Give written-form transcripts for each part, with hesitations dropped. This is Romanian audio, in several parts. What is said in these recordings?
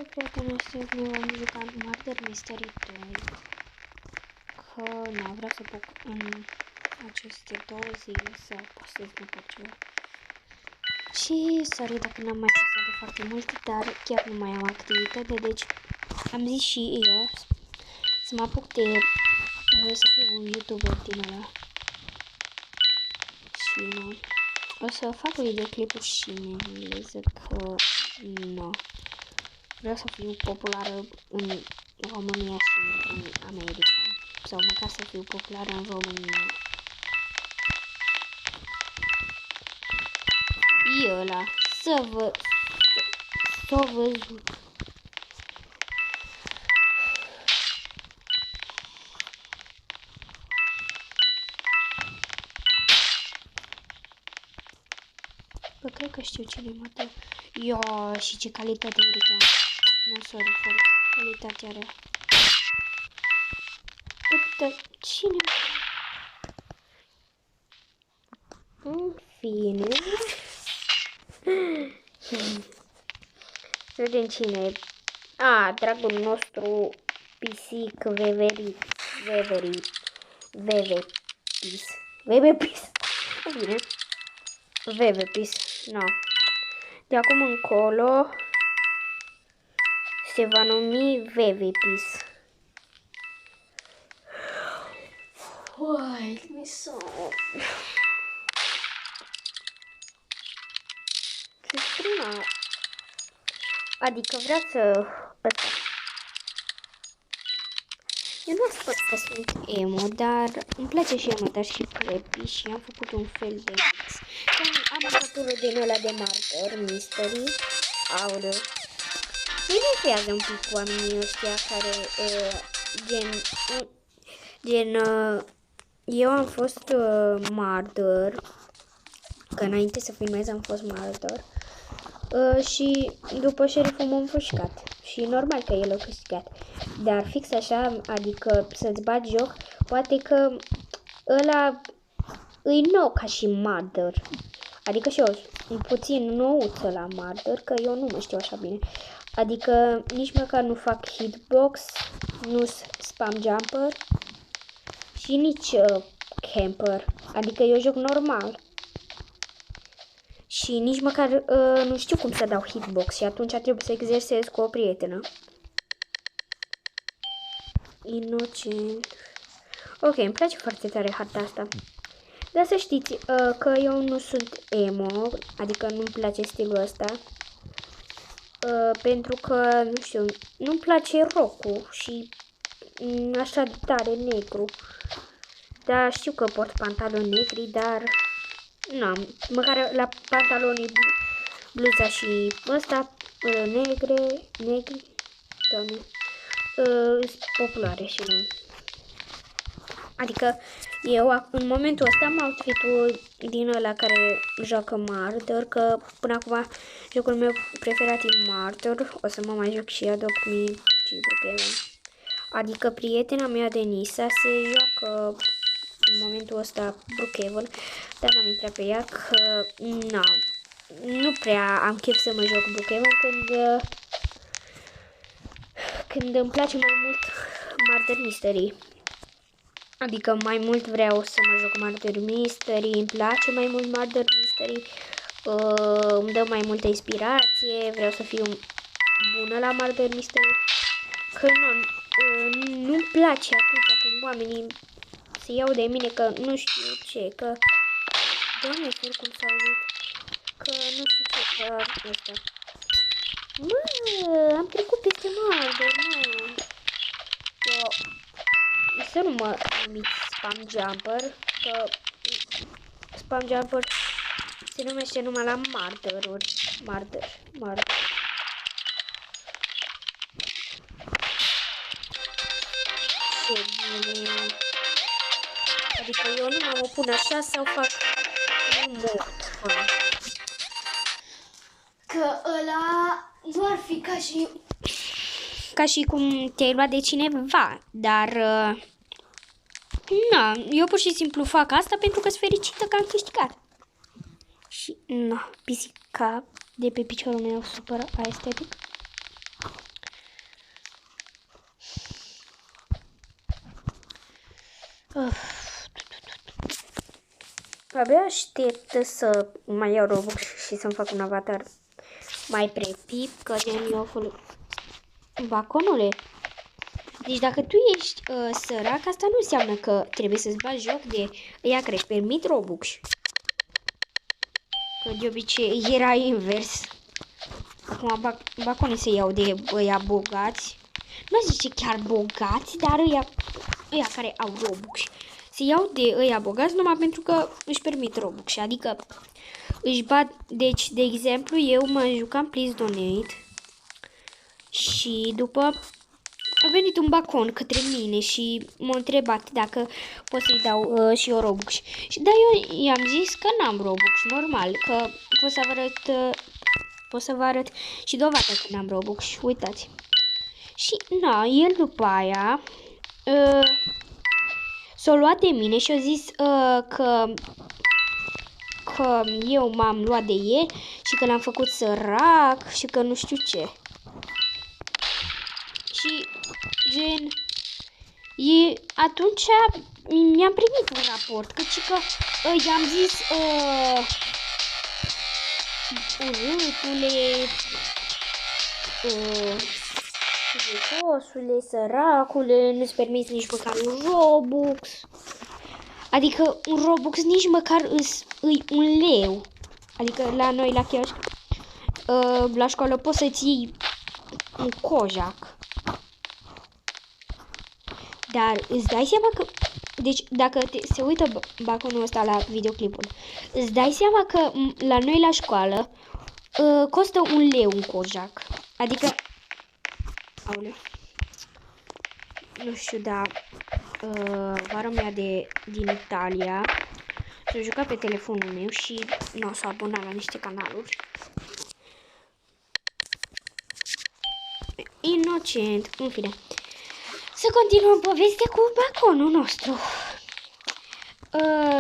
prieteni, astăzi noi vom juca Murder Mystery 2. Că, nu, vreau să puc în aceste 2 zile să postez după ceva. Și, sorry dacă n-am mai postat de foarte mult, dar chiar nu mai am activitate, deci am zis și eu să mă apuc de să fiu un YouTuber din ăla. Și, nu, o să fac videoclipuri și în engleză, că, nu. Vreau să fiu populară în România și în America. Sau măcar să fiu populară în România. E ăla. S-a văzut. Bă, cred că știu cine mată. Ia, și ce calitate urâtă. Nu, sorry, for calitatea rea. Bă, cine? În fine. Să vedem cine e. A, dragul nostru pisic Vevepis. Bine. Vevepis. No. De acum încolo se va numi Vevepis. Uai, mi s-o... Ce prima... Adică vreau să... Eu nu spun că sunt emo, dar îmi place și emo, dar și preppy și am făcut un fel de mix. Am arătură din ăla de Murder Mystery, aură. Mă enervează un pic oamenii ăștia care, eu am fost martyr, că înainte să filmez am fost martyr, și după șeriful m-a înfășcat. Și normal că el a câștigat. Dar fix așa, adică să-ți bagi joc, poate că ăla îi nou ca și martyr. Adică și eu, puțin nouță la martyr, că eu nu mă știu așa bine. Adică nici măcar nu fac hitbox, nu spam jumper și nici camper. Adică eu joc normal. Și nici măcar nu știu cum să dau hitbox și atunci trebuie să exersez cu o prietenă. Inocent. Ok, îmi place foarte tare harta asta. Dar să știți că eu nu sunt emo, adică nu-mi place stilul ăsta. Pentru că, nu știu, nu-mi place rock-ul și așa de tare negru. Dar știu că port pantaloni negri, dar... Nu, măcar la pantalonii bluza și ăsta negri, doamne, sunt populare și nu. Adică eu în momentul ăsta am outfit-ul din ăla care joacă Martyr, că până acum jocul meu preferat e Martyr, o să mă mai joc și Adopt Me și Brookhaven. Adică prietena mea Denisa se joacă în momentul ăsta Brookhaven, dar n-am intrat pe ea că nu prea am chef să mă joc Brookhaven când îmi place mai mult Murder Mystery. Adică mai mult vreau să mă joc Murder Mystery, îmi place mai mult Murder Mystery, îmi dă mai multă inspirație, vreau să fiu bună la Murder Mystery. Că nu-mi place atunci când oamenii se iau de mine că nu știu ce, că... Doamne, știu cum s-a auzit, că nu știu ce, că ăsta. Mă, am trecut peste Murder, mă. Eu... Să nu mă numiți spam jumper, că spam jumper se numește numai la martyr-uri. Martyr. Ce bine. Adică eu nu mă pun așa sau fac un mort. Că ăla nu ar fi ca și cum te-ai luat de cineva, dar eu pur și simplu fac asta pentru că sunt fericită că am câștigat. Și pisica de pe piciorul meu supără aesthetic. Abia aștept să mai iau Robux și să-mi fac un avatar mai prepip, că gen eu baconule. Deci dacă tu ești sărac, asta nu înseamnă că trebuie să-ți bagi joc de ea care își permit Robux. Că de obicei era invers. Acum baconii se iau de ăia bogați. Nu zice chiar bogați, dar ăia care au Robux. Se iau de ăia bogați numai pentru că își permit Robux. Adică își bat. Deci, de exemplu, eu mă jucam Please Donate. Și după a venit un bacon către mine și m-a întrebat dacă pot să-i dau și eu Robux. Și da, eu i-am zis că n-am Robux, normal, că pot să vă arăt și dovadă că n-am Robux. Uitați. Și na, el după aia s-a luat de mine și a zis că eu m-am luat de el și că l-am făcut sărac și că nu știu ce. Și gen, atunci mi-am primit un raport, căci că i-am zis urâtule, jocosule, săracule, nu-ți permiți nici măcar un Robux. Adică un Robux nici măcar îi un leu. Adică la noi la chioșc, la școală poți să-ți iei un cojac. Dar îți dai seama că, deci dacă se uită baconul ăsta la videoclipul, îți dai seama că la noi la școală costă un leu un cojac. Adică, aoleu, nu știu, dar vara mea din Italia s-a jucat pe telefonul meu și nu s-a abonat la niște canaluri. Inocent, în fine. Să continuăm povestea cu baconul nostru.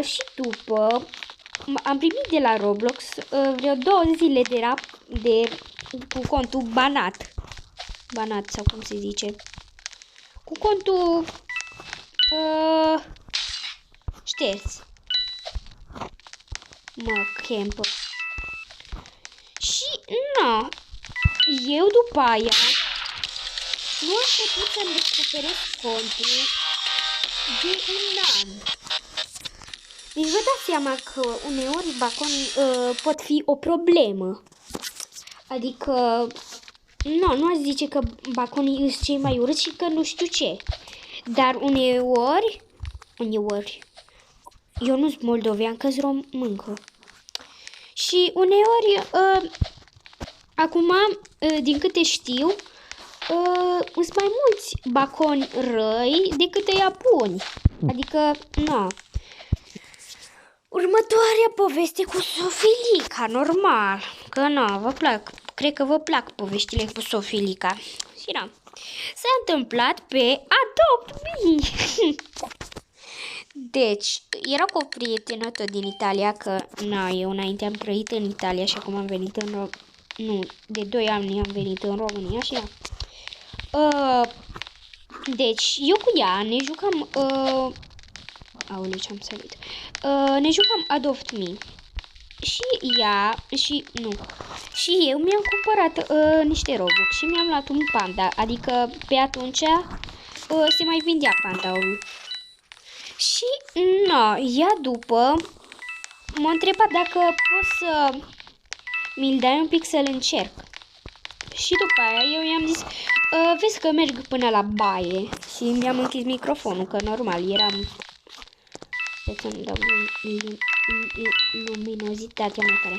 Și după am primit de la Roblox vreo 2 zile cu contul banat. Banat sau cum se zice. Cu contul șters. Mă chempă. Și na, eu după aia nu am putut să-mi recuperez contul de un an. Deci vă dați seama că uneori baconii pot fi o problemă. Adică, nu aș zice că baconii sunt cei mai urâți și că nu știu ce. Dar uneori, eu nu sunt moldovean, că-s româncă. Și uneori, acum, din câte știu, sunt mai mulți baconi răi decât îi buni. Adică, na. Următoarea poveste cu Sofilica, normal. Că na, vă plac. Cred că vă plac poveștile cu Sofilica. Și na. S-a întâmplat pe Adopt Me. Deci, era cu o prietenă tot din Italia, că na, eu înainte am trăit în Italia și acum am venit în de 2 ani am venit în România și na. Deci, eu cu ea ne jucam aoleu, ce-am sărit. Ne jucam Adopt Me. Și eu mi-am cumpărat niște Robux și mi-am luat un panda. Adică pe atunci se mai vindea pandaul. Și ea după m-a întrebat dacă pot să mi-l dai un pic să-l încerc. Și după aia eu i-am zis, vezi că merg până la baie. Și mi-am închis microfonul, că normal eram... Să-mi dau luminozitatea mai tare.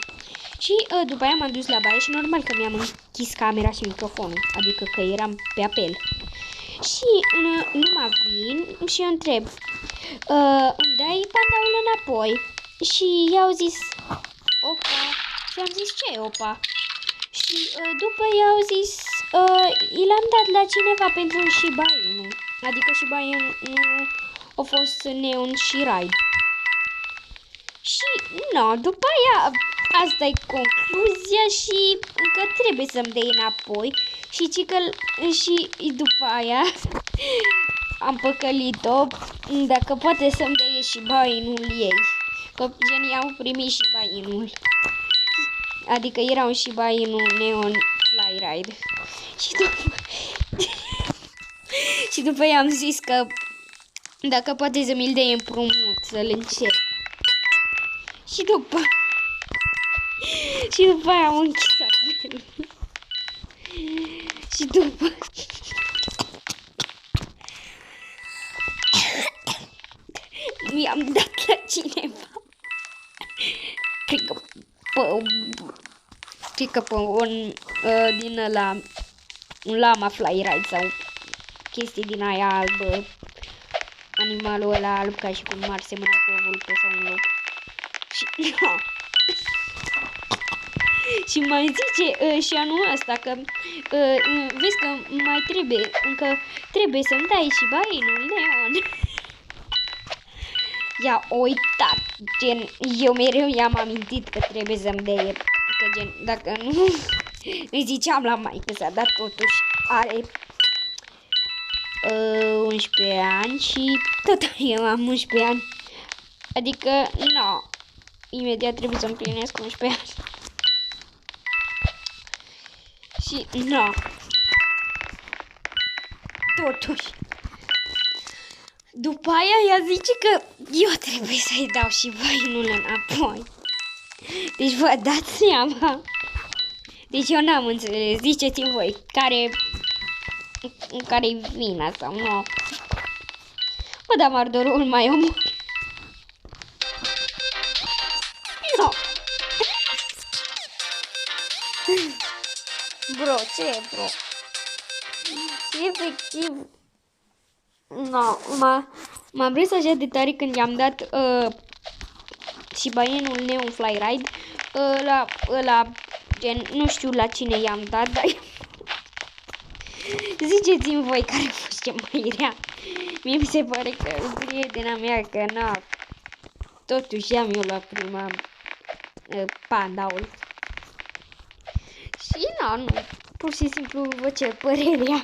Și după aia m-am dus la baie și normal că mi-am închis camera și microfonul. Adică că eram pe apel. Și nu mă vin și eu întreb, îmi dai pandaul înapoi? Și i-au zis, opa. Și am zis, ce opa? Și după i-au zis, i l-am dat la cineva pentru un Shiba Inu. Adică Shiba Inu a fost neon și ride. Și după aia asta e concluzia și că trebuie să-mi dai înapoi. Și după aia am păcălit-o dacă poate să-mi dea Shiba Inu-ul ei. Că gen i-am primit și buy-in-ul. Adică era un și buy-in-ul Neon Fly Ride. Și și după aia am zis că dacă poate să mi-l dea împrumut, să-l încerc. Și după aia am închis apelul. Și după mi-am dat la cineva. Cred că pe un din ăla, un lama fly ride sau chestii din aia albă. Animalul ăla alb ca și cum ar semăna cu o vulpe sau un lup. Și no. Și mai zice și anul ăsta că vezi că mai trebuie, încă trebuie să-mi dai și buy-in-ul Neon. I-a uitat, gen, eu mereu i-am amintit că trebuie să-mi dea, că gen, dacă nu, îi ziceam la maică sa, dar totuși are 11 ani și tot eu am 11 ani. Adică, no, imediat trebuie să împlinesc 11 ani. Și, no, totuși. După aia ea zice că eu trebuie să-i dau și buy-in-ul înapoi. Deci vă dați seama. Deci eu n-am înțeles. Ziceți-mi voi care-i vina sau nu. Bă, dar Mardorul mai omor. No. Bro, ce bro? Și efectiv... No, m-am prins așa de tare când i-am dat și buy-in-ul Neon Fly Ride la gen, nu știu la cine i-am dat, dar ziceți-mi voi care a fost ce mai rea. Mie mi se pare că prietena mea, că na, totuși am eu la prima pandaul. Și na, nu, pur și simplu vă cer părerea.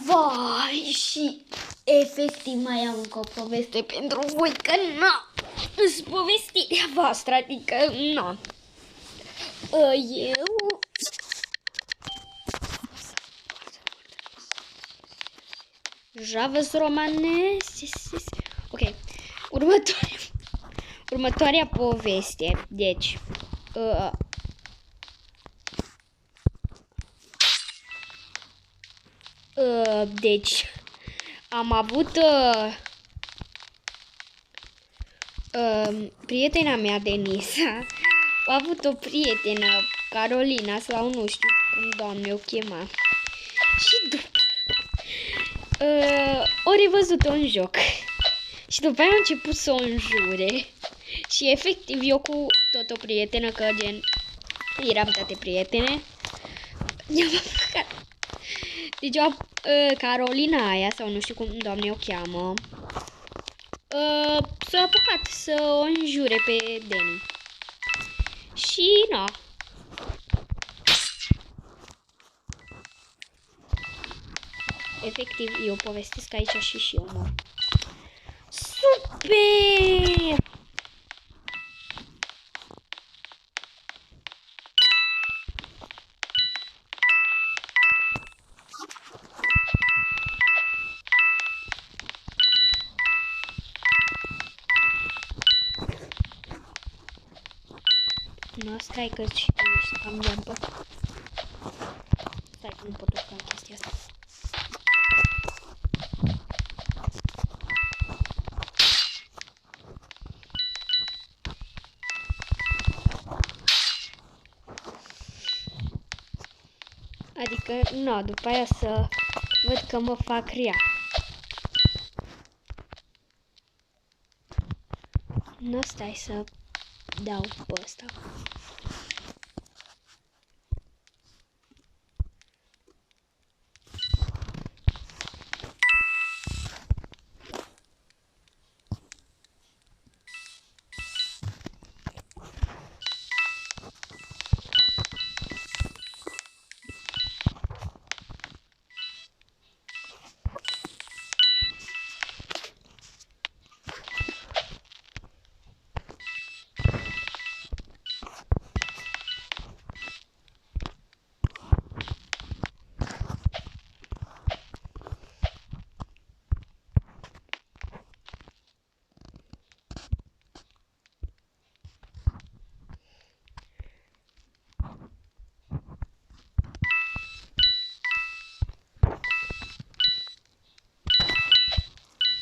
Vai, și efectiv mai am încă o poveste pentru voi, că na, îs povestirea voastră, adică na. Eu... Javas romane... Ok, următoarea poveste, deci... Deci, am avut prietena mea, Denisa, a avut o prietenă, Carolina, sau nu știu cum, doamne, o chema. Și după, o revăzut-o în joc. Și după aia a început să o înjure. Și efectiv, eu cu tot o prietenă, că gen, eram toate prietene, i-am apucat. Deci Carolina aia, sau nu știu cum, doamne, o cheamă, s-a apucat să o înjure pe Deni. Și, na. Efectiv, eu povestesc aici și eu mor. Super! Nu, stai că și tu ești cam lampă. Stai că nu pot urca în chestia asta. Adică, nu, după aia să văd că mă fac rea. Nu, stai să dau pe ăsta.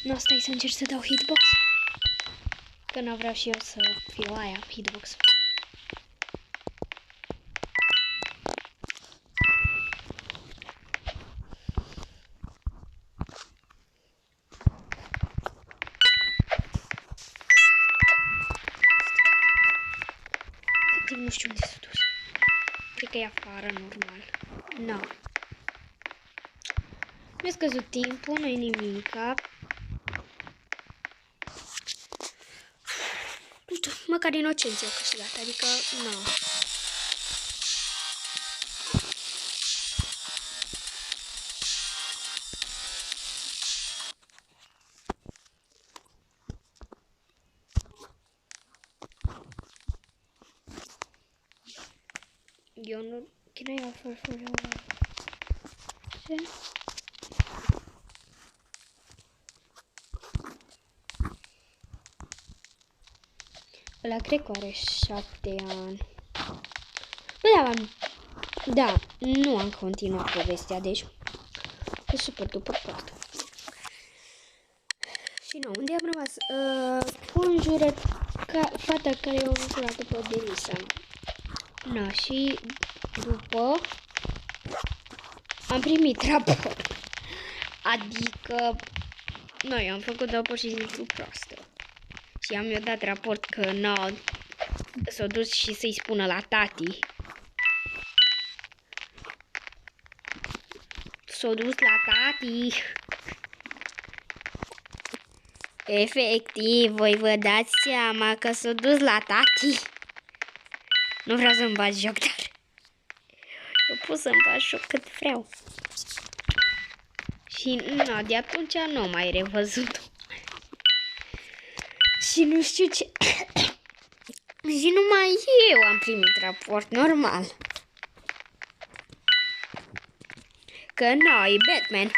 Nu, stai să încerc să dau hitbox. Că nu vreau și eu să fiu aia, hitbox. Efectiv nu știu unde s-a dus. Cred că e afară, normal. Nu. Mi-a scăzut timpul, nu-i nimica. Nu știu, măcar inocenții au câștigat, adică, nu. Eu nu... Can I offer for your... Ce? Ăla cred că are 7 ani. Da, nu am continuat povestea, deci e super duper prost. Și nu, unde am rămas? Conjură fata care e o înjurată pe Denisa. Na, și după am primit raport. Adică noi am făcut-o pur și simplu proastă. Și am eu dat raport că nu s-a dus și să-i spună la tati. S-a dus la tati. Efectiv, voi vă dați seama că s-a dus la tati. Nu vreau să-mi bat joc, dar eu pot să-mi bat joc cât vreau. Și nu, de atunci nu mai revăzut-o. Și nu știu ce... Și numai eu am primit raport normal. Că nu, e Batman.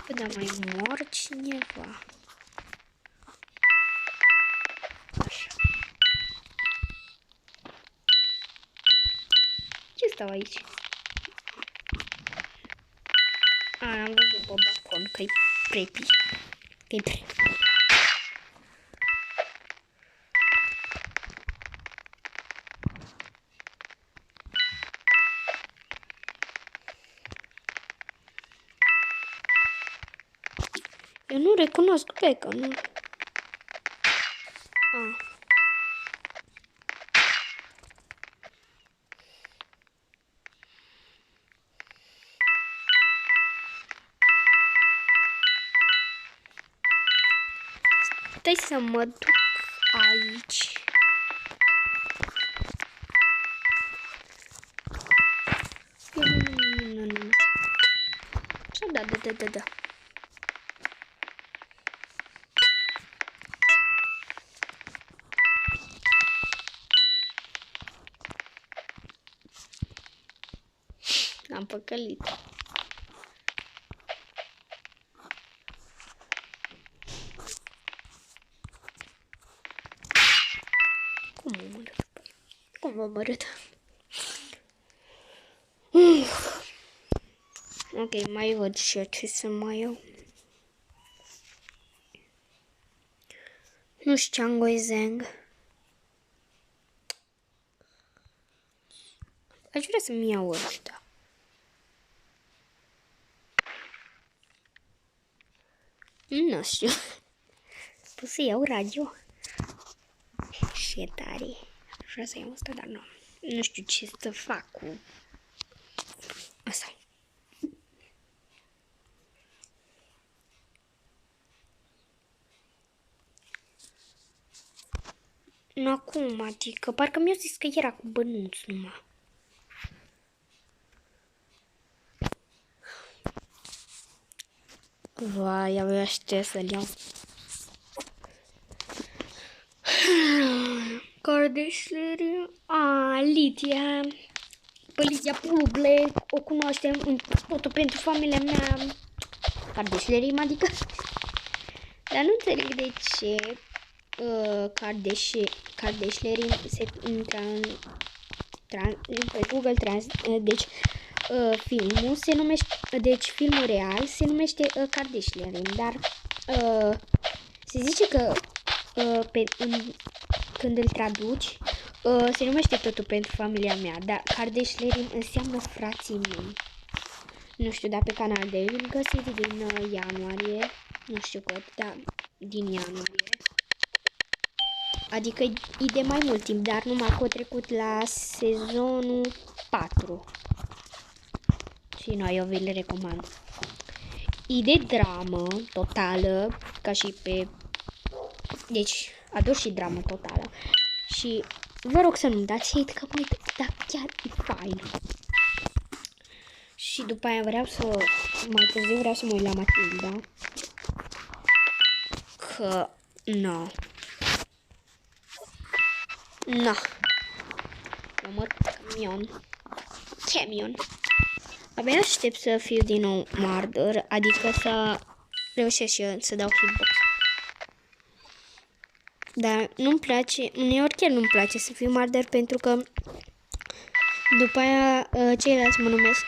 Păi, dar mai mor cineva. Așa. Ce stau aici? Am văzut pe balcon că-i prepi. Că-i prepi. Eu nu recunosc pe că nu. Stai să mă duc aici. Nu. Da. Am păcălit. Cum mă omorât? Ok, mai văd și eu ce să mai iau. Nu știu ce-am Zeng. Aș vrea să-mi iau ăsta. Nu știu. Pot să iau radio. Și e tare. Aș vrea să iau asta, dar nu. Nu știu ce să fac cu asta. Nu acum, adică parcă mi-au zis că era cu bănuți numai. Vai, abia aștept să-l iau. Kardashian, Lidia. Pe Lidia Public, o cunoaștem în totul pentru familia mea. Kardashian, adică. Dar nu înțeleg de ce Kardashian se intra în pe Google Translate. Deci filmul se numește, deci filmul real se numește Kardashian, dar se zice că când îl traduci se numește totul pentru familia mea, dar Kardashian înseamnă frații mei. Nu știu, dar pe canal de îl găsiți din ianuarie, nu știu cât, dar din ianuarie. Adică e de mai mult timp, dar numai că a trecut la sezonul 4. Și noi eu vi le recomand. E de dramă totală, ca și pe... Deci, adus și dramă totală. Și vă rog să nu dați hate, că mai dar chiar e fain. Și după aia mai târziu vreau să mă uit la Matilda. Că, no. No. Mă măr camion. Abia aștept să fiu din nou marder, adică să reușesc și eu să dau hitbox. Dar nu-mi place, uneori chiar nu-mi place să fiu marder pentru că după aia ceilalți mă numesc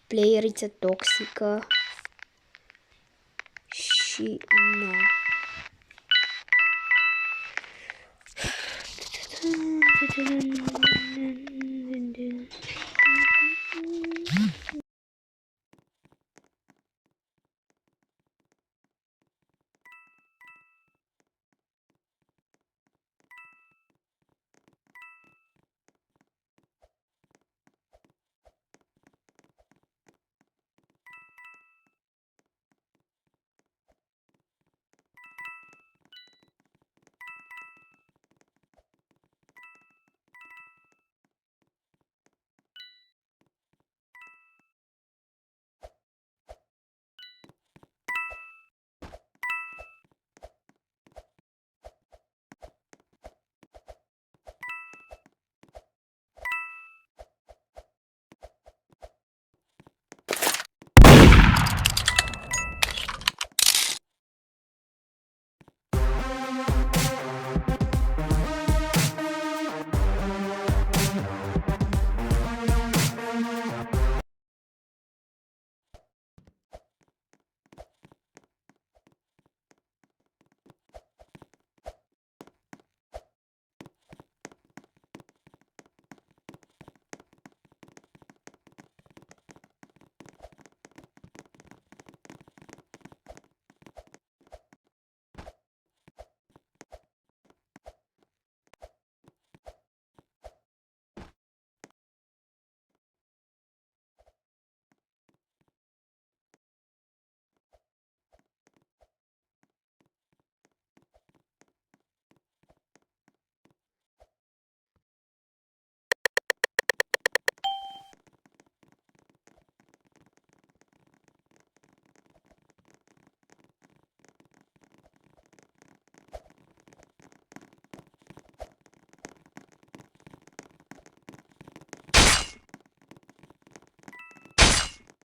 playeriță toxică și nu.